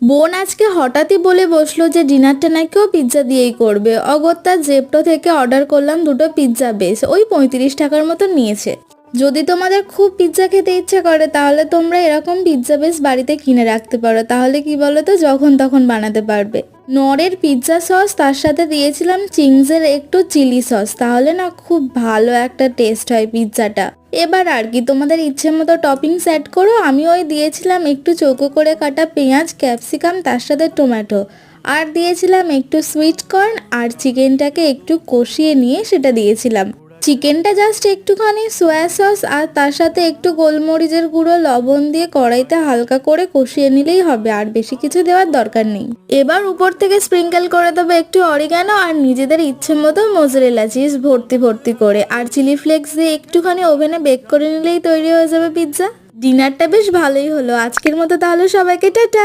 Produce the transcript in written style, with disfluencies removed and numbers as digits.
বোন আজকে হঠাৎই বলে বসলো যে ডিনারটা নাকি ও পিৎজা দিয়েই করবে। অগত্যা জেপ্টো থেকে অর্ডার করলাম দুটো পিৎজা বেস, ওই 35 টাকার মতো নিয়েছে। যদি তোমাদের খুব পিৎজা খেতে ইচ্ছা করে তাহলে তোমরা এরকম পিৎজা বেস বাড়িতে কিনে রাখতে পারো, তাহলে কি বলো তো যখন তখন বানাতে পারবে। নরের পিৎজা সস, তার সাথে দিয়েছিলাম চিংসের একটু চিলি সস, তাহলে না খুব ভালো একটা টেস্ট হয় পিৎজাটা। এবার আর কি তোমাদের ইচ্ছে মতো টপিংস অ্যাড করো। আমি ওই দিয়েছিলাম একটু চৌকো করে কাটা পেঁয়াজ, ক্যাপসিকাম, তার সাথে টমেটো, আর দিয়েছিলাম একটু সুইট কর্ন, আর চিকেনটাকে একটু কষিয়ে নিয়ে সেটা দিয়েছিলাম। চিকেনটা জাস্ট একটুখানি সোয়া সস আর তার সাথে একটু গোলমরিচের গুঁড়ো, লবণ দিয়ে কড়াইতে হালকা করে কষিয়ে নিলেই হবে, আর বেশি কিছু দেওয়ার দরকার নেই। এবার উপর থেকে স্প্রিঙ্কেল করে দেবো একটু অরিগানো আর নিজেদের ইচ্ছে মতো মোজারেলা চিজ ভর্তি ভর্তি করে, আর চিলি ফ্লেক্স দিয়ে একটুখানি ওভেনে বেক করে নিলেই তৈরি হয়ে যাবে পিৎজা। ডিনারটা বেশ ভালোই হলো আজকের মতো, তাহলে সবাইকে টাটা।